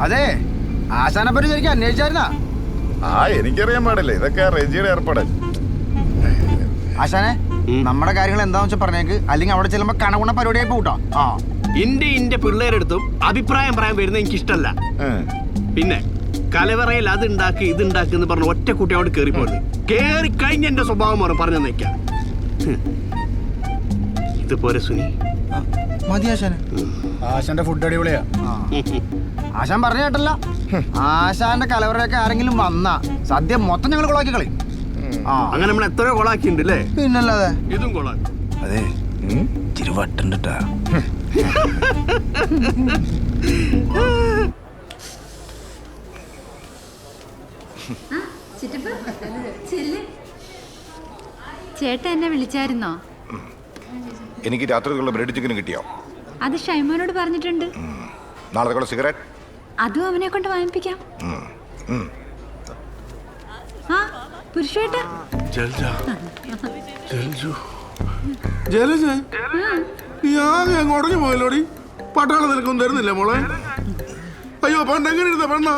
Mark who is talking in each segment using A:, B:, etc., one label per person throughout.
A: അതെ, ആശാനെ പറ്റി ശരിക്കും അന്വേഷിച്ചായിരുന്നാ?
B: എനിക്കറിയാൻ പാടില്ല, ഇതൊക്കെ റെജിയുടെ ഏർപ്പാട്.
A: ആശാനെ, നമ്മുടെ കാര്യങ്ങൾ എന്താന്ന് വെച്ചാൽ പറഞ്ഞേക്ക്, അല്ലെങ്കിൽ അവിടെ ചെല്ലുമ്പോ കണകുണ പരിപാടിയായി പോട്ടോ.
C: ഇന്റെ പിള്ളേരെടുത്തും അഭിപ്രായം പറയാൻ വരുന്നത് എനിക്ക് ഇഷ്ടമല്ല. പിന്നെ കലവറയിൽ അത് ഉണ്ടാക്കി ഇത് ഉണ്ടാക്കി എന്ന് പറഞ്ഞ ഒറ്റ കുട്ടി അവിടെ കയറി പോകുന്നത് കേറി കഴിഞ്ഞ എന്റെ സ്വഭാവം മാറും പറഞ്ഞു നിൽക്കാം. ഇതുപോലെ സുനി
A: മതി ആശാനെ.
D: ആശാന്റെ ഫുഡ് അടിപൊളിയാ.
A: ആശാൻ പറഞ്ഞ കേട്ടല്ല, ആശാന്റെ കലവറയൊക്കെ ആരെങ്കിലും വന്നാ സദ്യ മൊത്തം ഞങ്ങൾ കൊളാക്കി കളി.
C: അങ്ങനെ നമ്മൾ എത്രയോ കൊളാക്കിണ്ട് അല്ലേ?
A: പിന്നല്ലാതെ
C: ഇതും കൊളാക്കി.
A: അതെ, ഇച്ചിരി വട്ടുണ്ടാ.
E: ചേട്ട എന്നെ വിളിച്ചായിരുന്നോ?
B: എനിക്ക് രാത്രിക്കുള്ള ബ്രെഡ് ചിക്കൻ കിട്ടിയോ?
E: അത് ഷൈമോനോട് പറഞ്ഞിട്ടുണ്ട്.
B: നാളെ സിഗരറ്റ്
E: അതും അവനെ കൊണ്ട് വാങ്ങിപ്പിക്കാം. ആ പുരുഷേട്ട
F: ഉടഞ്ഞു പോയല്ലോടി. പട്ടാളം നിനക്കൊന്നും തരുന്നില്ല മോളെ. അയ്യോ പണ്ടെങ്ങനെ ഇരുന്ന പെണ്ണ,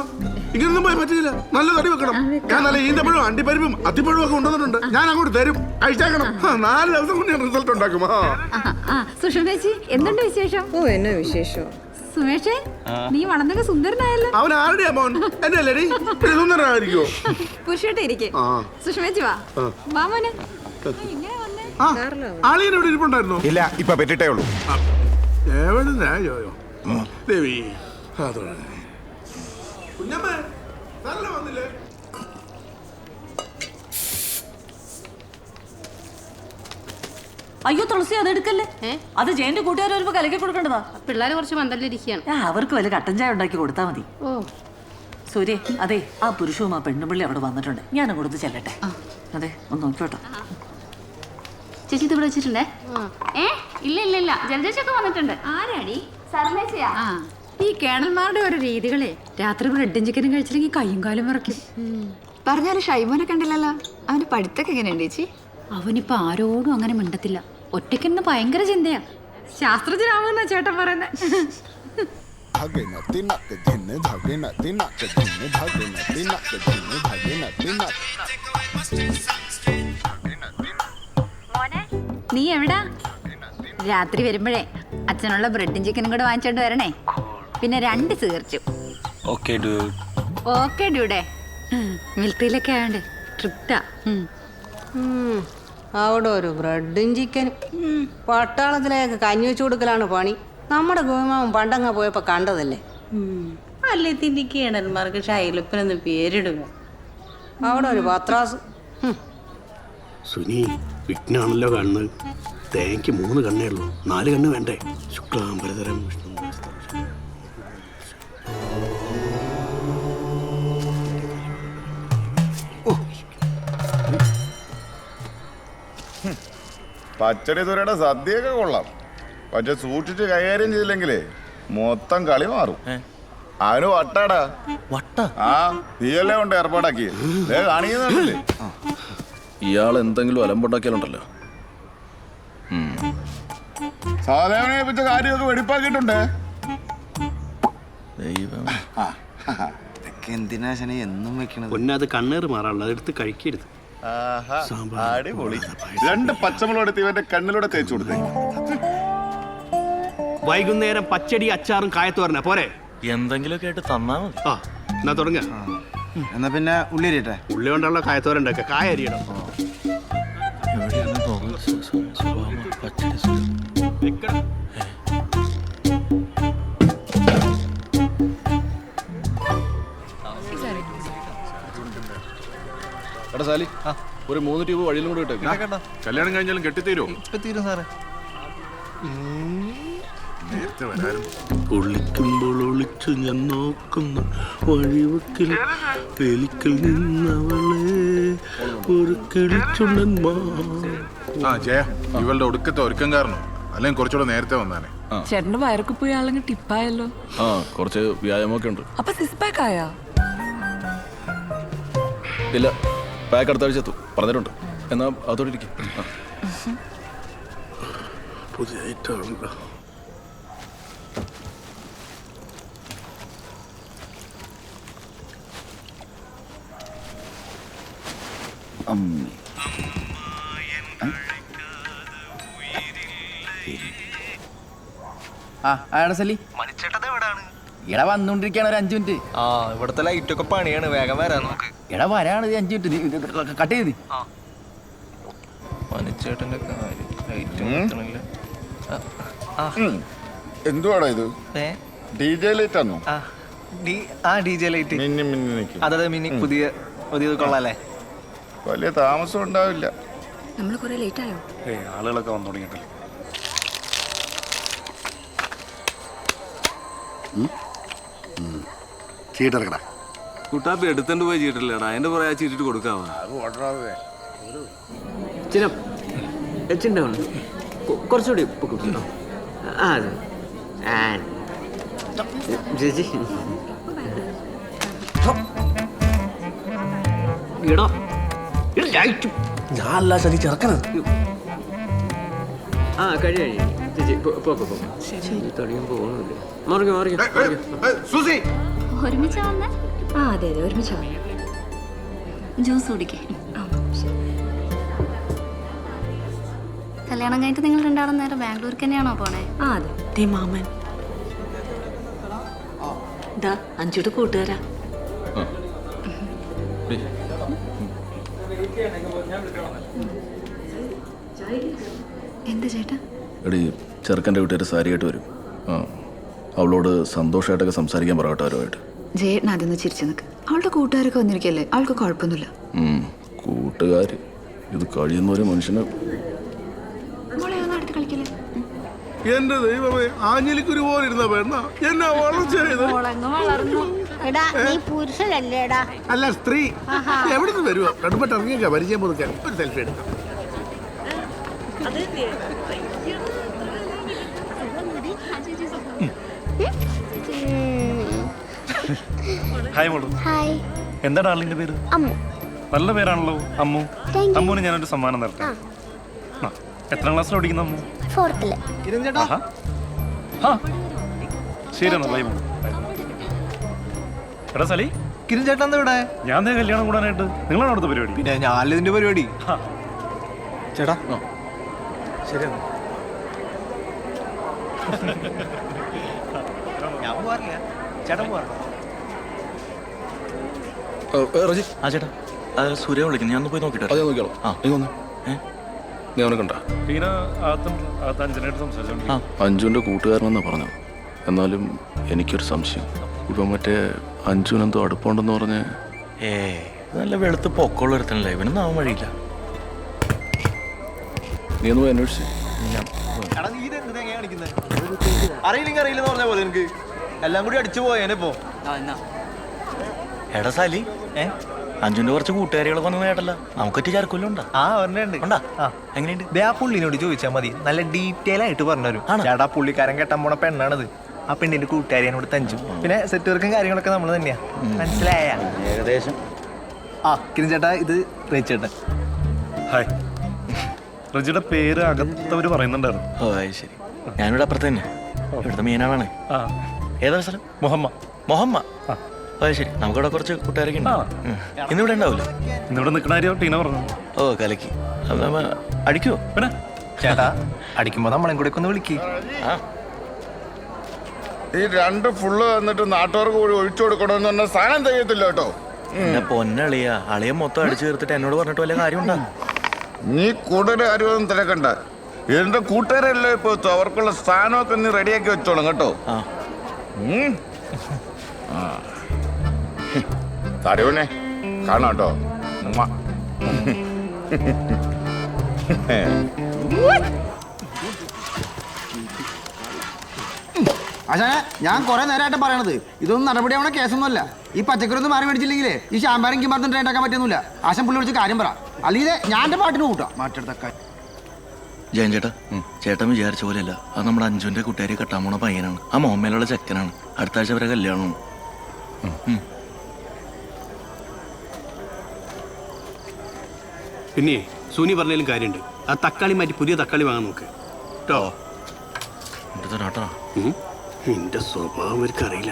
F: ഇങ്ങനൊന്നും പോയി പറ്റില്ല. നല്ല തടി വെക്കണം. ഞാൻ നല്ല ഈന്തപ്പഴവും അണ്ടിപ്പരിപ്പും അത്തിപ്പഴവും ഒക്കെ കൊണ്ടുവന്നിട്ടുണ്ട്. ഞാൻ അങ്ങോട്ട് തരും, കഴിച്ചേക്കണം. 4 ദിവസം കൊണ്ട് ഞാൻ റിസൾട്ട് ഉണ്ടാക്കും.
E: സുഷമേച്ചി, എന്തുണ്ട് വിശേഷം?
G: ഓ, എന്നാ വിശേഷം?
E: സുമേഷേ, നീ വളർന്നൊക്കെ സുന്ദരനായല്ലോ.
F: അവൻ ആരുടെയാ മോൻ? എന്നെ അല്ലേടി? സുന്ദരനായിരിക്കോ?
E: പുരുഷേട്ട ഇരിക്കെ. സുഷമേച്ചി വാ മോനെ.
F: ആളിയൻ എവിടെ ഇരിപ്പുണ്ടായിരുന്നോ?
B: ഇല്ല, ഇപ്പൊ പറ്റിട്ടേ ഉള്ളൂ.
F: എവിടെ ദേവി കുഞ്ഞമ്മേ, നല്ല വന്നില്ലേ?
G: അയ്യോ തുളസി, അത് എടുക്കല്ലേ. അത് ജയന്റെ കൂട്ടുകാർ വരുമ്പോ കലക്കി കൊടുക്കേണ്ടതാ.
H: പിള്ളേർ കുറച്ച് മന്ദലിരിക്കുകയാണ്.
G: അവർക്ക് വല്ല കട്ടൻ ചായ ഉണ്ടാക്കി കൊടുത്താൽ മതി.
H: ഓ
G: സൂര്യ, അതെ, ആ പുരുഷവും ആ പെണ്ണുപിള്ളി അവിടെ വന്നിട്ടുണ്ട്. ഞാൻ കൊടുത്ത് ചെല്ലട്ടെ. അതെ, ഒന്ന് നോക്കിയോട്ടോ.
H: ചേച്ചി ഇത് ഇവിടെ വെച്ചിട്ടുണ്ടേ. ഇല്ല ഇല്ല ഇല്ല, ജലജേച്ചൊക്കെ വന്നിട്ടുണ്ട്.
E: ആരാടി?
H: സർമേച്ചയാ.
E: ഈ കേണൽമാരുടെ ഓരോ രീതികളെ. രാത്രി ബ്രെഡും ചിക്കനും കഴിച്ചില്ലെങ്കിൽ കയ്യും കാലും വിറയ്ക്കും.
I: പറഞ്ഞാലും ഷൈമോനെ കണ്ടില്ലല്ലോ. അവന്റെ പഠിത്തൊക്കെ എങ്ങനെയുണ്ട് ചേച്ചി?
E: അവനിപ്പോ ആരോടും അങ്ങനെ മിണ്ടത്തില്ല. ഒറ്റയ്ക്കൊന്ന് ഭയങ്കര ചിന്തയാ. ശാസ്ത്രജ്ഞനാവുന്ന ചേട്ടൻ പറയുന്നത്. നീ എവിടാ? രാത്രി വരുമ്പോഴേ അച്ഛനുള്ള ബ്രെഡും ചിക്കനും കൂടെ വാങ്ങിച്ചോണ്ട് വരണേ. പിന്നെ 2 തീർച്ചും. ഓക്കെ ഡ്യൂടെ. മിൽത്തിയിലൊക്കെ ആയോണ്ട് ട്രിപ്റ്റാ.
J: അവിടെ ഒരു ബ്രെഡും ചിക്കനും. പട്ടാളത്തിലേക്ക് കഞ്ഞി വെച്ചു കൊടുക്കലാണ് പണി. നമ്മുടെ ഗോമാവും പണ്ടങ്ങ പോയപ്പോ കണ്ടതല്ലേ.
G: അല്ലേ തിന്റെ കേണന്മാർക്ക് ഷൈലപ്പനെന്ന് പേരിടുക.
J: അവിടെ ഒരു പത്രാസ്.
C: സുനി വിഘ്നാണല്ലോ കാണുന്നത്. തേങ്ങയ്ക്ക് 3 കണ്ണേ ഉള്ളൂ, 4 കണ്ണ് വേണ്ടേ? ശുക്ലാംബരധരം വിഷ്ണു.
B: പച്ചടി തുരയുടെ സദ്യയൊക്കെ കൊള്ളാം. പക്ഷെ സൂക്ഷിച്ച് കൈകാര്യം ചെയ്തില്ലെങ്കിലേ മൊത്തം കളി മാറും. അവന് വട്ടാടാ. നീയല്ലേ കൊണ്ട് ഏർപ്പാടാക്കി കാണിക്കുന്നുണ്ടല്ലേ.
K: ഇയാൾ എന്തെങ്കിലും അലമ്പുണ്ടാക്കിയാലുണ്ടല്ലോ.
B: സാധാരണ ഏൽപ്പിച്ച കാര്യമൊക്കെ വെടിപ്പാക്കിയിട്ടുണ്ട്.
A: എന്തിനാ എന്നും വെക്കണത്?
C: പിന്നെ അത് കണ്ണേറ് മാറാനുള്ള, അതെടുത്ത് കഴിക്കരുത്.
B: അടിപൊളി. 2 പച്ചമുളക് എടുത്ത് ഇവന്റെ കണ്ണിലൂടെ തേച്ചു കൊടുത്തേ.
C: വൈകുന്നേരം പച്ചടി അച്ചാറും കായത്തോരന പോരെ?
K: എന്തെങ്കിലുമൊക്കെ ആയിട്ട് തന്നാ മതി.
C: എന്നാ തുടങ്ങ.
A: എന്നാ പിന്നെ ഉള്ളി അരിയട്ടെ.
C: ഉള്ളി കൊണ്ടുള്ള കായത്തോരൻ ഉണ്ടാക്കുക. കായ അരിയണം.
K: എടാ സാലി, ഒരു 3 ട്യൂബ് വഴിയിലും കൂടെ കിട്ടും.
F: കല്യാണം കഴിഞ്ഞാലും കെട്ടിത്തീരോ?
A: തീരും സാറേ.
F: നേരത്തെ വരാനും.
C: ഒളിക്കുമ്പോൾ ഒളിച്ചു ഞാൻ നോക്കുന്ന വഴിവക്കിൽ വെലിക്കൽ നിന്നവളെ ഒരു കിളിച്ചുണ്ടൻ.
F: ജയ, ഇവളുടെ ഒടുക്കത്തെ ഒരുക്കം കാരണം അല്ലെങ്കിൽ കുറച്ചുകൂടെ നേരത്തെ വന്നാനെ.
G: ചേട്ടന്റെ വയറൊക്കെ പോയി ആളെങ്കിൽ ടിപ്പായല്ലോ.
K: കുറച്ച് വ്യായാമമൊക്കെ ഉണ്ട്.
G: അപ്പൊ 6 പാക്ക് ആയാ?
K: ഇല്ല, പാക്ക് അടുത്ത ആഴ്ച എത്തും പറഞ്ഞിട്ടുണ്ട്. എന്നാ അതോടെ ഇരിക്കും.
C: പുതിയ ഐറ്റം
A: സലി എടാ വന്നോണ്ടിരിക്കാണ് ഒരു 5 മിനിറ്റ്.
K: ആ ഇവിടുത്തെ ലൈറ്റ് ഒക്കെ പണിയാണ്, വേഗം വരാൻ നോക്ക്.
A: എടാ വരാണ് 5 മിനിറ്റ്, കട്ട് ചെയ്ത്.
K: മണിച്ചേട്ടന്റെ കാര്യം ലൈറ്റ് കത്തണില്ല.
B: എന്തുവാടാ ഇത്? DJ ലൈറ്റ് ആണോ?
K: DJ light.
B: മിന്നി മിന്നി നിൽക്കും.
K: അതെ മിനി പുതിയത് കൊള്ളാല്ലേ?
B: വലിയ താമസം ഉണ്ടാവില്ല.
I: നമ്മൾ കുറെ ലേറ്റ് ആയോ?
D: ആളുകളൊക്കെ വന്നു തുടങ്ങിയിട്ടില്ല. ചീട്ടെടുക്കടാ.
K: കുട്ടാപ്പി എടുത്തോണ്ട് പോയി ചീട്ടില്ലടാ, അതിന്റെ പറയാ ചീട്ടിട്ട് കൊടുക്കാവാ.
C: ചിലം എച്ചുണ്ടാവണം, കുറച്ചുകൂടി പൊക്കിട്ടോ. ആ അതെ ചേച്ചി ഇടോ
K: ഞാൻ അല്ല ശരി ചെറുക്കണത്.
C: ആ കഴി ചേച്ചി തടിയും പോകുന്നില്ല. മറിഞ്ഞു
F: സുസി
H: ഒരുമിച്ചാ വന്നേ?
I: ആ അതെ അതെ ഒരുമിച്ച്
H: ജ്യൂസ് കുടിക്കേ. കല്യാണം കഴിഞ്ഞിട്ട് നിങ്ങൾ രണ്ടാളും നേരെ ബാംഗ്ലൂർക്ക് തന്നെയാണോ പോണേ?
I: ആ അതെ.
G: ദേ മാമൻ ദാ അഞ്ചുടെ കൂട്ടുകാരാ.
I: എന്താ ചേട്ടാ?
K: എടി ചെറുക്കൻ്റെ വീട്ടുകാർ സാരിയായിട്ട് വരും. അവളോട് സന്തോഷമായിട്ടൊക്കെ സംസാരിക്കാൻ പറയട്ടെ അവരുമായിട്ട്.
I: ജയേട്ടൻ അതൊന്ന് ചിരിച്ചു നിൽക്ക്. അവളുടെ കൂട്ടുകാരൊക്കെ വന്നിരിക്കല്ലേ, അവൾക്ക് കുഴപ്പമൊന്നുമില്ല.
K: കൂട്ടുകാർ ഇത് കഴിയുന്ന ഒരു മനുഷ്യന്.
I: മോളെ ഒന്ന് അടുത്ത് കളിക്കല്ലേ?
F: എന്റെ ദൈവമേ, ആഞ്ഞിലിക്കുരു പോലെ ഇരുന്ന പെണ്ണ എന്നാ വളർച്ചത്. അല്ല സ്ത്രീ എവിടെ നിന്ന് വരുവോ? കടുപ്പട്ട് ഇറങ്ങിയൊക്കെ പരിചയം പുതുക്കാൻ ഒരു സെൽഫി എടുക്കാം.
D: ഹായ് മോളു. എന്താ ഡാർലിങ്ങിന്റെ പേര്? നല്ല പേരാണല്ലോ, അമ്മു. അമ്മുവിന് ഞാനൊരു സമ്മാനം തരട്ടെ. എത്രാം ക്ലാസ്സിൽ പഠിക്കുന്ന അമ്മു?
H: 4th.
D: ശരി എന്നാ ബൈ മോളു. എടാ സലി,
K: കിരൺ ചേട്ടൻ എന്താ ഇവിടെ?
D: ഞാൻ കല്യാണം കൂടാനായിട്ട്. നിങ്ങളാണ് അവിടുത്തെ പരിപാടി?
K: പിന്നെ ഞാനല്ല ഇതിന്റെ പരിപാടി.
D: ചേട്ടാ
K: ശരി ഞാൻ പോവാറില്ല, ചേട്ടൻ പോവാറില്ല. റജി. ആ ചേട്ടാ, സൂര്യ വിളിക്കുന്നു, ഞാൻ പോയി നോക്കിട്ടോ. അതെ നോക്കിയോളൂ. ആ നീ വന്നു. നീ അവനെ കണ്ട?
D: ടീന അകത്ത് അഞ്ജനായിട്ട് സംസാരിച്ചോണ്ട്.
K: അഞ്ജുവിന്റെ കൂട്ടുകാരനെന്നാ പറഞ്ഞു. എന്നാലും എനിക്കൊരു സംശയം. ഇപ്പം മറ്റേ അഞ്ജുനെന്തോ അടുപ്പമുണ്ടെന്ന് പറഞ്ഞ്.
L: നല്ല വെളുത്ത് പൊക്കമുള്ള ഒരുത്തനല്ലേ, ഇവനൊന്നും ആവാൻ വഴിയില്ല.
K: നീ ഒന്ന് പോയി അന്വേഷിച്ചു.
L: അറിയില്ലെങ്കിൽ അറിയില്ലെന്ന് പറഞ്ഞ പോലെ എനിക്ക് എല്ലാം കൂടി അടിച്ചു പോയേനെ ഇപ്പോ. എടാ സാലി, അഞ്ജുന്റെ കുറച്ച് കൂട്ടുകാരികളൊക്കെ വന്നു കേട്ടല്ല. നമുക്കൊറ്റ ചാർക്കൊല്ലം ഉണ്ടാ? ആ ഒരെണ്ണുണ്ട്. എങ്ങനെയുണ്ട്? ആ പുള്ളിനോട് ചോദിച്ചാൽ മതി, നല്ല ഡീറ്റെയിൽ ആയിട്ട് പറഞ്ഞുതരും. ചേട്ടാ പുള്ളിക്കാരൻ കെട്ടാൻ പോണ പെണ്ണാണത്. ആ പെണ്ണിന്റെ കൂട്ടുകാരിയോട് തഞ്ചു. പിന്നെ സെറ്റ് വർക്കും കാര്യങ്ങളൊക്കെ നമ്മൾ തന്നെയാ. മനസ്സിലായ? ഏകദേശം. ആ കിരൺ ചേട്ടാ, ഇത് റേച്ചേട്ടൻ.
D: ഹായ്. റജിയുടെ പേര് അകത്തവര് പറയുന്നുണ്ടായിരുന്നു.
L: ഓ അത് ശരി. ഞാനിവിടെ അപ്പുറത്ത് തന്നെ, ഇവിടുത്തെ മീനാളാണ്. ഏതാ സ്ഥലം? മൊഹമ്മ. അത് ശരി. നമുക്കിവിടെ കുറച്ച് കൂട്ടുകാരൊക്കെ ഉണ്ട്. ഇന്നിവിടെ ഉണ്ടാവില്ല.
D: ഇന്നിവിടെ നിൽക്കണ കാര്യം ടീന പറഞ്ഞു.
L: ഓ കലക്കി. അടിക്കുവോ?
D: പിന്നെ
L: ചേട്ടാ അടിക്കുമ്പോ നമ്മളെ കൂടെ ഒന്ന് വിളിക്ക്.
B: ഈ 2 ഫുള്ള് വന്നിട്ട് നാട്ടുകാർക്ക് കൂടി ഒഴിച്ചു കൊടുക്കണമെന്ന് പറഞ്ഞ സാധനം ചെയ്യത്തില്ല കേട്ടോ.
L: എന്നെ പൊന്നളിയ അളിയ മൊത്തം അടിച്ചു തീർത്തിട്ട് എന്നോട് പറഞ്ഞിട്ട് വല്ല കാര്യമുണ്ടോ?
B: നീ കൂടുതൽ കാര്യമൊന്നും തിരക്കണ്ട. എന്റെ കൂട്ടുകാരല്ലേ ഇപ്പൊ, അവർക്കുള്ള സ്ഥാനമൊക്കെ നീ റെഡിയാക്കി വെച്ചോളും കേട്ടോ. തരുവനെ കാണാം കേട്ടോ.
A: ആശാനെ, ഞാൻ കുറെ നേരമായിട്ട് പറയണത് ഇതൊന്നും നടപടിയാവണ കേസൊന്നുമല്ല. ഈ പച്ചക്കറി ഒന്നും മാറി മേടിച്ചില്ലെങ്കിലേ ഈ ശാമ്പാരം കിമ്പാർത്തും ട്രെയിൻ ഉണ്ടാക്കാൻ പറ്റുന്നില്ല. ആശാൻ പുള്ളി വിളിച്ച് കാര്യം പറ, അല്ലെങ്കിൽ ഞാൻ എൻ്റെ പാട്ടിന് കൂട്ടാം. മാറ്റെടുത്ത
L: ജയൻ ചേട്ടാ, ചേട്ടൻ വിചാരിച്ച പോലെയല്ല. അത് നമ്മുടെ അഞ്ജുവിന്റെ കൂട്ടുകാരി കെട്ടാൻ പോണ പയ്യനാണ്. ആ മോമ്മയിലുള്ള ചെക്കനാണ്. അടുത്ത ആഴ്ച വരെ കല്യാണമാണ്.
C: പിന്നെ സുനി പറഞ്ഞാലും കാര്യമുണ്ട്. ആ തക്കാളി മാറ്റി പുതിയ തക്കാളി വാങ്ങാൻ നോക്ക് കേട്ടോ. എന്റെ സ്വഭാവം അവർക്ക് അറിയില്ല.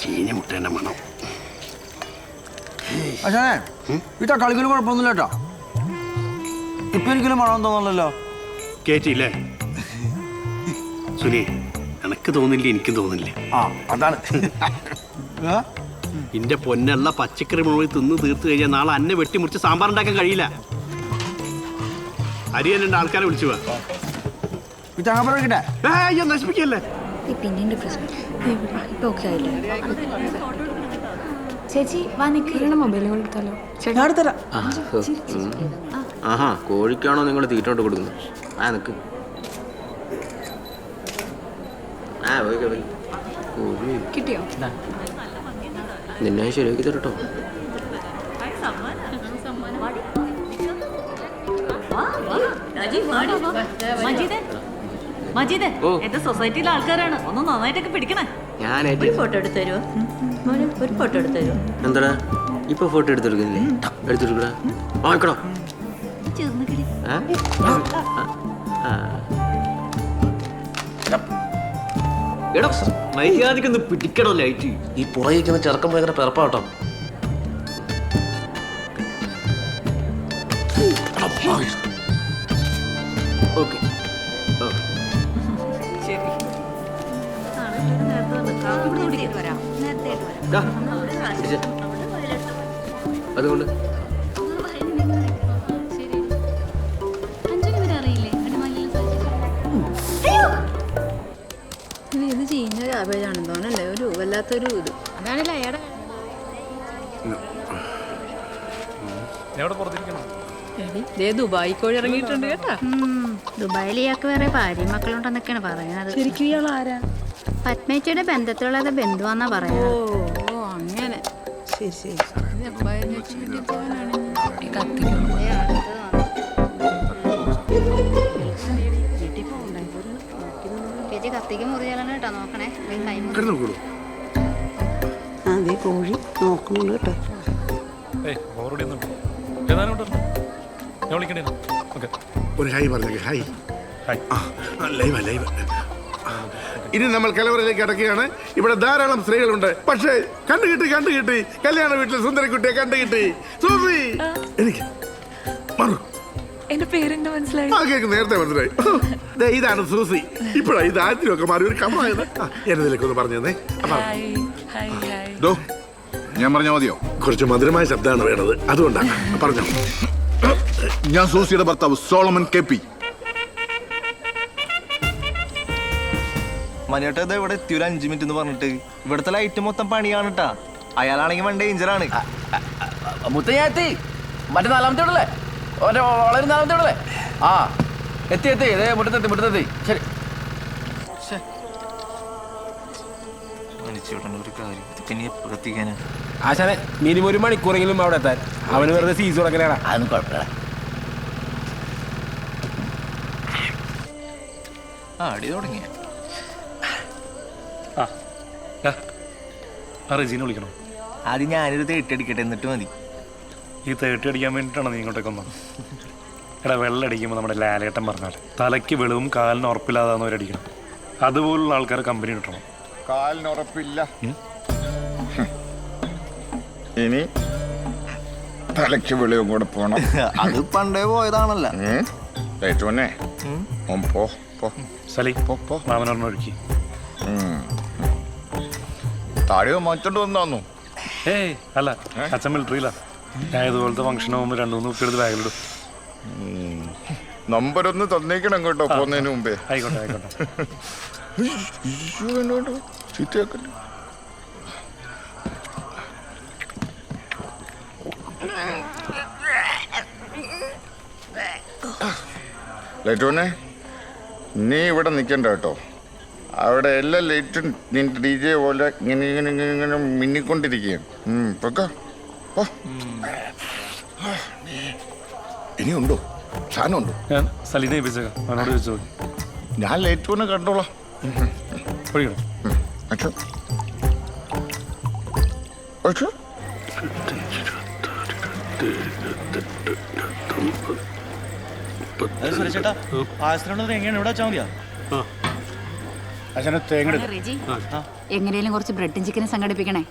C: ചീഞ്ഞ മുട്ടേന്റെ മണം.
A: പക്ഷേ ഈ തക്കാളിക്കലും കുഴപ്പമൊന്നുമില്ല കേട്ടോ. ഇപ്പൊ ഒരിക്കലും മണം തോന്നല്ലോ.
C: കേറ്റില്ലേ സുനി? എനക്ക് തോന്നില്ല, എനിക്കും തോന്നില്ല.
A: ആ അതാണ്.
C: എന്റെ പൊന്നുള്ള പച്ചക്കറി മുഴുവൻ തിന്ന് തീർത്ത് കഴിഞ്ഞാൽ നാളെ അന്നെ വെട്ടിമുറിച്ച് സാമ്പാർ ഉണ്ടാക്കാൻ കഴിയില്ല. അരി തന്നെ ആൾക്കാരെ വിളിച്ചു പോവാ. നശിപ്പിക്കല്ലേ.
I: ചേച്ചി വാ നിൽക്കുന്ന മൊബൈലും കൊടുത്താലോ?
L: ആഹാ, കോഴിക്കാണോ നിങ്ങൾ തീറ്റോട്ട് കൊടുക്കുന്നത്? ആ നിക്ക്. ആ പോയി കോഴി
I: കിട്ടിയോ?
L: നിന്നെ ശരിയാക്കി തരട്ടോ.
G: മജീദേ, എന്റെ സൊസൈറ്റിയിലെ ആൾക്കാരാണ്, ഒന്ന് നന്നായിട്ടൊക്കെ പിടിക്കണേ.
L: ഞാൻ
G: ഫോട്ടോ എടുത്തു തരുമോ? ഒരു ഫോട്ടോ എടുത്തു തരുമോ?
L: എന്താടാ ഇപ്പൊ ഫോട്ടോ എടുത്തെടുക്കുന്നില്ലേ? എടുത്തെടുക്കടാ, വാങ്ങിക്കണോ?
C: മര്യാദക്കൊന്ന് പിടിക്കണോ ലൈറ്റ്?
K: ഈ പുറകിരിക്കുന്ന ചെറുക്കം ഭയങ്കര പിറപ്പാട്ടോ.
L: ഓക്കെ അതുകൊണ്ട്
E: ഇത് ചീഞ്ഞ ക്യാബേജാണെന്ന് തോന്നല്ലേ, ഒരു വല്ലാത്തൊരു ഇത്. അതാണല്ലേ അയാടെ ദുബായി കോഴി ഇറങ്ങിയിട്ടുണ്ട് കേട്ടാ.
H: ദുബായിൽ ഇയാൾക്ക് വേറെ ഭാര്യയും മക്കളുണ്ടെന്നൊക്കെയാണ് പറയുന്നത്.
E: ശരിക്കും ഇയാൾ ആരാ?
H: പത്മേച്ചിയുടെ ബന്ധത്തിലുള്ള ബന്ധുവാന്നാ പറയുന്നത്.
E: ഓ അങ്ങനെ. ശരി ശരി.
H: ചേച്ചി കത്തിക്ക് മുറിയാലാണ് കേട്ടോ, നോക്കണേ.
J: അതേ കോഴി നോക്കണുള്ളൂ കേട്ടോ.
F: ഒരു ഹായ് പറഞ്ഞേ. ഹായ്. Live live. ഇനി നമ്മൾ കലവറയിലേക്ക് അടക്കുകയാണ്. ഇവിടെ ധാരാളം സ്ത്രീകളുണ്ട്. പക്ഷേ കണ്ടുകിട്ടി കല്യാണ വീട്ടിൽ സുന്ദരക്കുട്ടിയെ കണ്ടുകിട്ടി. സൂസി, എനിക്ക് മാറു.
I: എന്റെ പേരെന്താ മനസ്സിലായി?
F: ആ കേക്ക് നേരത്തെ മനസ്സിലായി. ഇതാണ് സൂസി. ഇപ്പോഴാ ഇത് ആദ്യമൊക്കെ മാറി ഒരു കമായത്. എന്നതിലേക്കൊന്ന് പറഞ്ഞു തന്നെ.
B: ഞാൻ പറഞ്ഞ മതിയോ?
F: കുറച്ച് മധുരമായ ശബ്ദമാണ് വേണത്, അതുകൊണ്ടാണ് പറഞ്ഞു.
B: ഞാൻ സൂസിയുടെ ഭർത്താവ് സോളമൻ കെ.പി.
L: മനിയേട്ടാ ഇത് ഇവിടെ എത്തി ഒരു 5 മിനിറ്റ് എന്ന് പറഞ്ഞിട്ട്. ഇവിടുത്തെ ലൈറ്റ് മൊത്തം പണിയാണ് കേട്ടാ. അയാളാണെങ്കിൽ വൺ ഡേഞ്ചറാണ്.
A: മുത്തയ്യാത്തി മറ്റേ 4ാമത്തെ വീടല്ലേ? വളരെ 4ാമത്തെ വീടല്ലേ? ആ എത്തി ഇതേ മുറ്റത്തെത്തി. ശരി.
L: ഒരു കാര്യം പിന്നെ എത്തിക്കാനാ
A: ആശാനെ മിനിമം 1 മണിക്കൂറെങ്കിലും അവിടെ എത്താൻ. അവന് വെറുതെ സീസ് കൊടുക്കലാണ്. അതൊന്നും കുഴപ്പമില്ല.
L: അടി തുടങ്ങിയ
D: റെജീനെ വിളിക്കണോ?
L: ആദ്യം ഞാനൊരു തേട്ടി അടിക്കട്ടെ, എന്നിട്ട് മതി.
D: ഈ തേട്ടി അടിക്കാൻ വേണ്ടിയിട്ടാണ് നീ ഇങ്ങോട്ടേക്ക് വന്നത്? എടാ, വെള്ളമടിക്കുമ്പോൾ നമ്മുടെ ലാലേട്ടൻ പറഞ്ഞാൽ തലയ്ക്ക് വെളിവും കാലിന് ഉറപ്പില്ലാതാന്നവരടിക്കണം. അതുപോലുള്ള ആൾക്കാർ കമ്പനി കിട്ടണം.
B: കാലിന് ഉറപ്പില്ല, ഇനി തലയ്ക്ക് വെളിവും കൂടെ പോണം.
L: അത് പണ്ടേ പോയതാണല്ലോ.
D: സലി മാമനൊരെണ്ണം ഒഴുക്കി.
B: താടിയോ മാറ്റോണ്ട് വന്നു.
D: ഏയ് അല്ല, അച്ഛൻ മിലിറ്ററിയില്ല. ഞാൻ ഇതുപോലത്തെ ഫംഗ്ഷൻ പോകുമ്പോൾ 2-3 കുപ്പി എടുത്ത് ബാഗിലിടും.
B: നമ്പർ ഒന്ന് തന്നേക്കണം കേട്ടോ പോകുന്നതിന് മുമ്പേ.
D: ആയിക്കോട്ടെ.
B: ചീത്തയാക്കല്ലേ. ലൈറ്റോനെ, നീ ഇവിടെ നിൽക്കണ്ട കേട്ടോ. അവിടെ എല്ലാ ലൈറ്റും നിന്റെ DJ പോലെ ഇങ്ങനെ മിന്നിക്കൊണ്ടിരിക്കുകയാണ്. ഇനിയുണ്ടോ? സാധനമുണ്ടോ?
D: ഞാൻ സലീനെ ഏൽപ്പിച്ചേക്കാം, അവനോട് ചോദിച്ചു.
B: ഞാൻ ലൈറ്റോനെ കണ്ടോളാം.
L: സുരേഷേട്ടാ, ആശ്രമം എങ്ങനെയാണ്? ഇവിടെ വെച്ചാൽ മതിയാ?
E: റെജി എങ്ങനെയും കുറച്ച് ബ്രെഡും ചിക്കനും സംഘടിപ്പിക്കണേ.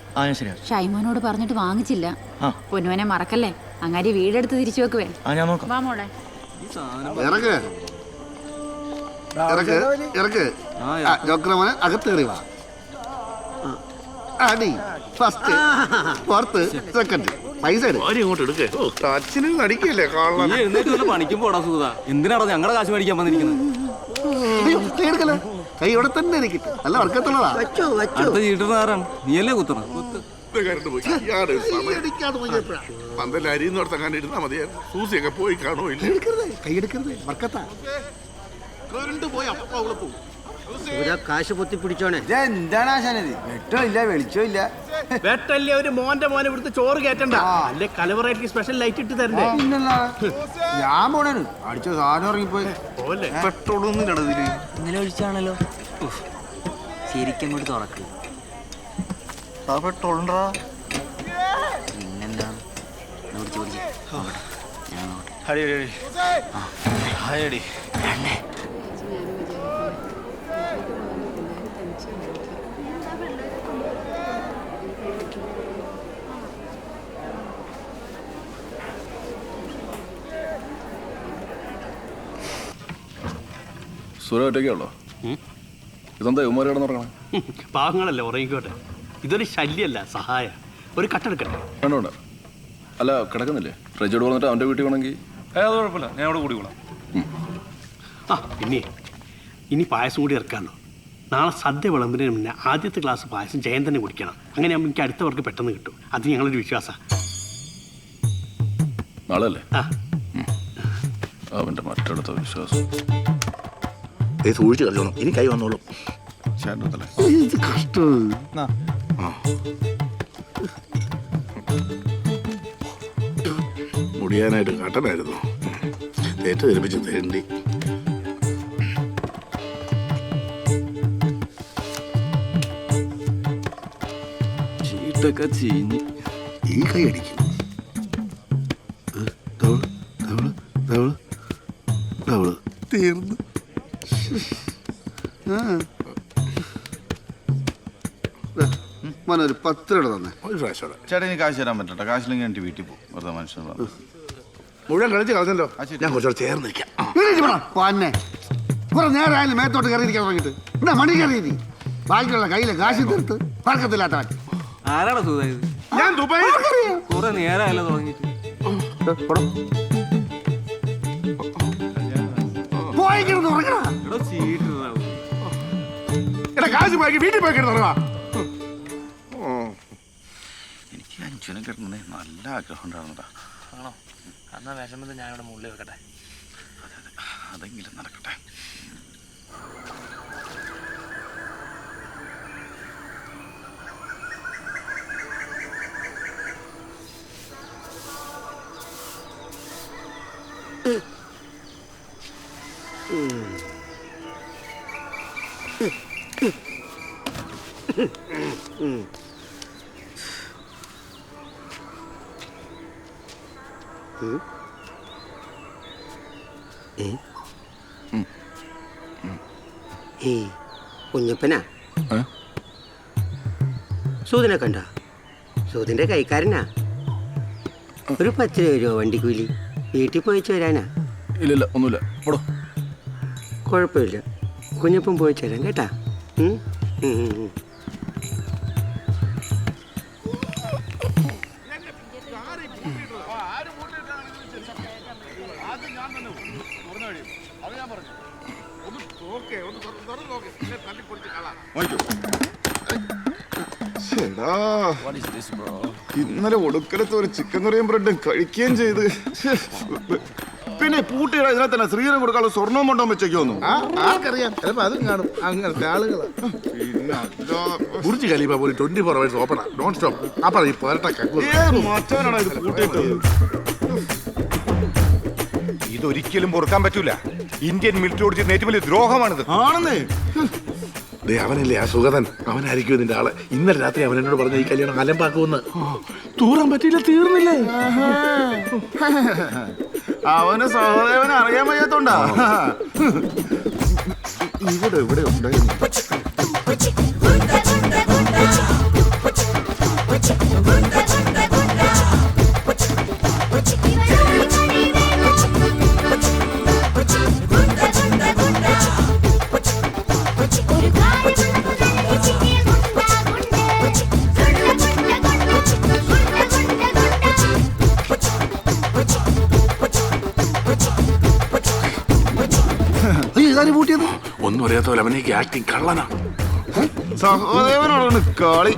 E: ഷൈമോനോട് പറഞ്ഞിട്ട് വാങ്ങിച്ചില്ല. പൊന്നുവനെ മറക്കല്ലേ. അങ്ങാരി വീടെടുത്ത് തിരിച്ചു വെക്കുവേ. വാ മോളെ.
F: ഇറക്ക് ഇറക്ക് ഇറക്ക്. ജോക്രമോനെ അകത്ത് കയറി വാ. അടി ഫസ്റ്റ് ഫോർത്ത് സെക്കൻഡ് പൈസ ഇങ്ങോട്ട് എടുക്കേ. ടച്ചിന് നടിക്കല്ലേ
L: പണിക്കും പോടാ സുഖ. എന്തിനാണോ ഞങ്ങളുടെ കാശ് മേടിക്കാൻ വന്നിരിക്കുന്നത്?
F: എടുക്കല്ലേ, കൈ ഇവിടെ തന്നെ ഇരിക്കട്ടെ. നല്ല വർക്കത്തുള്ളതാ.
L: അടുത്ത ചീട്ടുകാരാണ് നീയല്ലേ കുത്തണം.
F: പന്തല്ല അരിന്നോർത്തങ്ങാണ്ട് ഇരുന്നാ മതിയായിരുന്നു. സൂസിയൊക്കെ പോയി കാണോ ഇല്ല. കൈ എടുക്കരുത്, വർക്കത്താ. പോയി അപ്പ അവളെ പോകും.
L: കാശ് പൊത്തി പിടിച്ചോണേ.
A: എന്താണ് ആശാനത്? വെട്ടോ ഇല്ല വെളിച്ചോ ഇല്ല.
C: വെട്ടല്ലേ ഒരു മോന്റെ മോനെ ഇവിടുത്തെ ചോറ് കേറ്റണ്ട. അല്ലെ കലവറയ്ക്ക് സ്പെഷ്യൽ ലൈറ്റ് ഇട്ട് തരണ്ടേ?
A: ഞാൻ പോണേന് അടിച്ച സാധനം ഇറങ്ങിപ്പോയി.
L: പെട്രോളൊന്നും ഇടതില് ഇന്നലെ ഒഴിച്ചാണല്ലോ. ശരിക്കും അങ്ങോട്ട് തുറക്ക്. പെട്രോളുണ്ടാ പിന്നെന്താ?
K: സുര ഒറ്റയ്ക്കുള്ളോ? ഇതെന്താ ഉമ്മാരി കിടന്നുറങ്ങണേ?
C: പാവങ്ങളല്ലേ, ഉറങ്ങിക്കോട്ടെ. ഇതൊരു ശല്യമല്ല, സഹായ. ഒരു കട്ടെടുക്കട്ടെ.
K: വേണ്ട വേണ്ട. അല്ല കിടക്കുന്നില്ലേ? റെജിയോട് പറഞ്ഞിട്ട് അവൻ്റെ വീട്ടിൽ വേണമെങ്കിൽ.
D: അത് കുഴപ്പമില്ല, ഞാൻ അവിടെ കൂടി കൊള്ളാം.
C: പിന്നെ ഇനി പായസം കൂടി ഇറക്കാമല്ലോ. നാളെ സദ്യ വിളമ്പിന് മുന്നേ ആദ്യത്തെ ഗ്ലാസ് പായസം ജയൻ തന്നെ കുടിക്കണം. അങ്ങനെയാകുമ്പോൾ എനിക്ക് അടുത്തവർക്ക് പെട്ടെന്ന് കിട്ടും. അത് ഞങ്ങളൊരു വിശ്വാസമാണ്.
K: നാളെ അല്ലേ? അവൻ്റെ മറ്റടുത്ത വിശ്വാസം
F: സൂക്ഷിച്ച് കളിച്ചോണം. ഇനി കൈ വന്നോളും. മുടിയാനായിട്ട് കട്ടനായിരുന്നു. തേറ്റ് ധരിപ്പിച്ച് തേണ്ടി.
K: ചീട്ടൊക്കെ ചീഞ്ഞ്
F: ഈ കൈ അടിക്കും. തീർന്നു. ഒരു 10 രൂപ തന്നെ ഒരു പ്രാവശ്യം.
B: ചേട്ടാ ഇനി കാശ് തരാൻ പറ്റട്ടെ. കാശില്ലെങ്കിൽ എൻ്റെ വീട്ടിൽ പോകും. വെറുതെ മനുഷ്യൻ
F: മുഴുവൻ കളിച്ച് കളഞ്ഞല്ലോ. ഞാൻ കുറച്ചുകൂടെ ചേർന്നിരിക്കാം. കുറെ നേരം മേത്തോട്ട് കയറിയിരിക്കാൻ തുടങ്ങിയിട്ട് ഇവിടെ മണി കയറി. ബാക്കിയുള്ള കയ്യിലെ കാശ് തീർത്ത് പറക്കത്തില്ലാത്ത
L: ആരാണ് സുഖ?
F: ഞാൻ ദുബായ്
L: കുറെ നേരമല്ല തുടങ്ങിയിട്ട്.
F: പോയിക്കിരുന്ന് ഉറങ്ങണ. എടാ കാശ് പോയി വീട്ടിൽ പോയി കിടന്ന് ഉറങ്ങാ.
B: എനിക്ക് അഞ്ചുനെ കിടന്നേ നല്ല ആഗ്രഹം ഉണ്ടായിരുന്നതാ.
L: ആണോ? എന്നാ വിഷമത്തിൽ ഞാൻ ഇവിടെ മുകളിൽ വെക്കട്ടെ.
B: അതെങ്കിലും നടക്കട്ടെ.
L: കുഞ്ഞപ്പനാ സൂതിനെ കണ്ട? സൂതിന്റെ കൈക്കാരനാ. ഒരു 10 രൂപ വണ്ടിക്കൂലി. വീട്ടിൽ പോയിച്ച് വരാനാ.
K: ഇല്ല ഒന്നുമില്ല.
L: കുഴപ്പമില്ല, കുഞ്ഞപ്പം പോയിച്ച് തരാം കേട്ടാ.
B: ഇന്നലെ ഒടുക്കലത്ത് ഒരു ചിക്കൻ കറിയും ബ്രെഡും കഴിക്കുകയും ചെയ്ത്. പിന്നെ പൂട്ടിയുടെ ഇതിനെ തന്നെ ശ്രീധരൻ കൊടുക്കാനുള്ള സ്വർണ്ണവും കൊണ്ടോ വെച്ചേക്ക് വന്നു.
F: ആർക്കറിയാം, ചിലപ്പോ അതും കാണും. അങ്ങനത്തെ ആളുകളാ. ബുർജ് ഖലീഫ പോലും 24 hours ഓപ്പണാ, നോൺ സ്റ്റോപ്പ്. അപ്പൊ ഈ
B: മറ്റവനാണ് ഇത് പൂട്ടിയിട്ടത്.
M: ഇതൊരിക്കലും പൊറുക്കാൻ പറ്റൂല. ഇന്ത്യൻ മിലിറ്ററിയോട് ചെയ്യുന്ന ഏറ്റവും വലിയ ദ്രോഹമാണിത്.
F: ആണെന്നേ. അവനല്ലേ ആ സുഗതൻ, അവനായിരിക്കും ഇതിന്റെ ആള്. ഇന്നലെ രാത്രി അവൻ എന്നോട് പറഞ്ഞ ഈ കല്യാണം അലമ്പാക്കുമെന്ന്. തൂറാൻ പറ്റിയില്ല, തീർന്നില്ലേ?
B: അവന് സഹോദരനെ അറിയാൻ വയ്യാത്തോണ്ടാ. ഇവിടെ ഇവിടെ ഉണ്ടായിരുന്നു.
K: ഒന്നും അറിയാത്ത പോലെ അവനേക്ക് ആക്ടിങ് കള്ളനാ.
B: സഹോദരനോടാണ് കളി.